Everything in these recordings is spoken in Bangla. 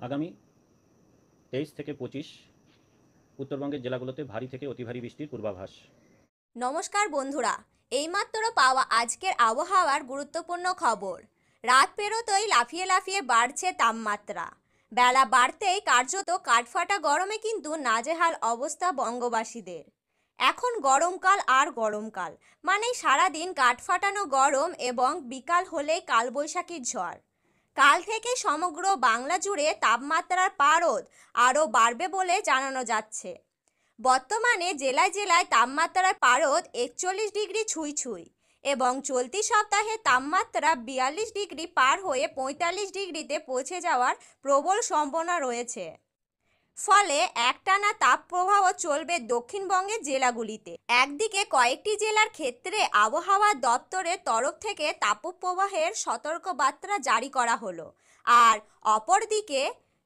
আগামী 23 থেকে 25 উত্তরবঙ্গের জেলাগুলোতে ভারী থেকে অতি ভারী বৃষ্টির পূর্বাভাস। নমস্কার বন্ধুরা, এইমাত্র পাওয়া আজকের আবহাওয়ার গুরুত্বপূর্ণ খবর। রাত পেরোতেই লাফিয়ে লাফিয়ে বাড়ছে তাপমাত্রা। বেলা বাড়তেই কার্যত কাঠফাটা গরমে কিন্তু নাজেহাল অবস্থা বঙ্গবাসীদের। এখন গরমকাল আর গরমকাল, মানে সারাদিন কাঠফাটানো গরম এবং বিকাল হলেই কালবৈশাখীর ঝড়। কাল থেকে সমগ্র বাংলা জুড়ে তাপমাত্রার পারদ আরও বাড়বে বলে জানানো যাচ্ছে। বর্তমানে জেলায় জেলায় তাপমাত্রার পারদ 41 ডিগ্রি ছুঁই ছুঁই এবং চলতি সপ্তাহে তাপমাত্রা 42 ডিগ্রি পার হয়ে 45 ডিগ্রিতে পৌঁছে যাওয়ার প্রবল সম্ভাবনা রয়েছে। ফলে একটানা তাপপ্রবাহ চলবে দক্ষিণবঙ্গের জেলাগুলিতে। একদিকে কয়েকটি জেলার ক্ষেত্রে আবহাওয়া দপ্তরের তরফ থেকে তাপপ্রবাহের সতর্কবার্তা জারি করা হলো, আর অপরদিকে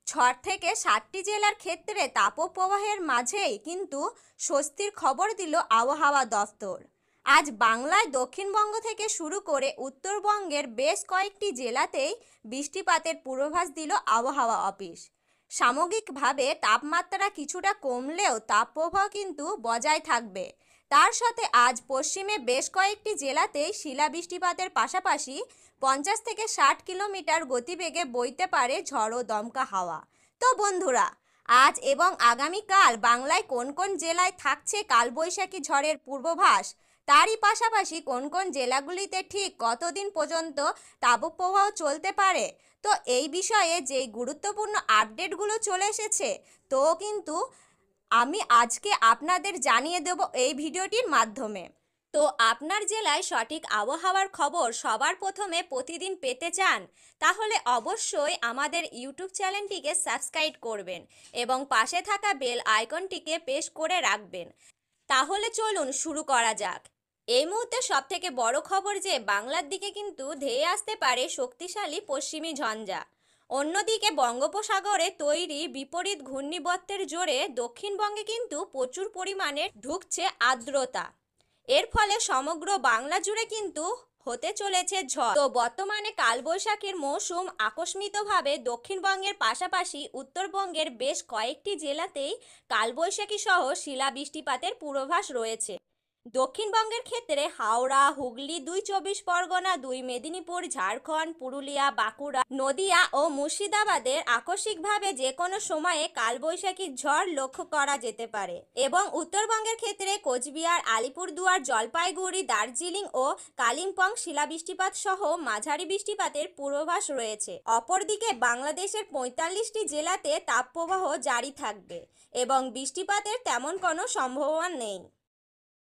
6 থেকে 7টি জেলার ক্ষেত্রে তাপপ্রবাহের মাঝেই কিন্তু স্বস্তির খবর দিল আবহাওয়া দপ্তর। আজ বাংলায় দক্ষিণবঙ্গ থেকে শুরু করে উত্তরবঙ্গের বেশ কয়েকটি জেলাতেই বৃষ্টিপাতের পূর্বাভাস দিল আবহাওয়া অফিস। সামগ্রিকভাবে তাপমাত্রা কিছুটা কমলেও তাপপ্রবাহ কিন্তু বজায় থাকবে। তার সাথে আজ পশ্চিমে বেশ কয়েকটি জেলাতেই শিলাবৃষ্টিপাতের পাশাপাশি 50 থেকে 60 কিলোমিটার গতিবেগে বইতে পারে ঝড়ো দমকা হাওয়া। তো বন্ধুরা, আজ এবং আগামীকাল বাংলায় কোন কোন জেলায় থাকছে কালবৈশাখী ঝড়ের পূর্বাভাস, তারই পাশাপাশি কোন কোন জেলাগুলিতে ঠিক কতদিন পর্যন্ত তাপপ্রবাহ চলতে পারে, তো এই বিষয়ে যেই গুরুত্বপূর্ণ আপডেটগুলো চলে এসেছে, তো কিন্তু আমি আজকে আপনাদের জানিয়ে দেব এই ভিডিওটির মাধ্যমে। তো আপনার জেলায় সঠিক আবহাওয়ার খবর সবার প্রথমে প্রতিদিন পেতে চান, তাহলে অবশ্যই আমাদের ইউটিউব চ্যানেলটিকে সাবস্ক্রাইব করবেন এবং পাশে থাকা বেল আইকনটিকে প্রেস করে রাখবেন। তাহলে চলুন শুরু করা যাক। এই মুহূর্তে সবথেকে বড় খবর যে বাংলার দিকে কিন্তু ধেয়ে আসতে পারে শক্তিশালী পশ্চিমী ঝঞ্ঝা। অন্যদিকে বঙ্গোপসাগরে তৈরি বিপরীত ঘূর্ণিবর্তের জোরে দক্ষিণবঙ্গে কিন্তু প্রচুর পরিমাণে ঢুকছে আর্দ্রতা। এর ফলে সমগ্র বাংলা জুড়ে কিন্তু হতে চলেছে ঝড়। তো বর্তমানে কালবৈশাখীর মৌসুম আকস্মিকভাবে দক্ষিণবঙ্গের পাশাপাশি উত্তরবঙ্গের বেশ কয়েকটি জেলাতেই কালবৈশাখী সহ শিলাবৃষ্টিপাতের পূর্বাভাস রয়েছে। দক্ষিণবঙ্গের ক্ষেত্রে হাওড়া, হুগলি, 2 চব্বিশ পরগনা, 2 মেদিনীপুর, ঝাড়খণ্ড, পুরুলিয়া, বাঁকুড়া, নদিয়া ও মুর্শিদাবাদের আকস্মিকভাবে যে কোনো সময়ে কালবৈশাখী ঝড় লক্ষ্য করা যেতে পারে এবং উত্তরবঙ্গের ক্ষেত্রে কোচবিহার, আলিপুরদুয়ার, জলপাইগুড়ি, দার্জিলিং ও কালিম্পং শিলাবৃষ্টিপাত সহ মাঝারি বৃষ্টিপাতের পূর্বাভাস রয়েছে। অপরদিকে বাংলাদেশের 45টি জেলাতে তাপপ্রবাহ জারি থাকবে এবং বৃষ্টিপাতের তেমন কোনো সম্ভাবনা নেই।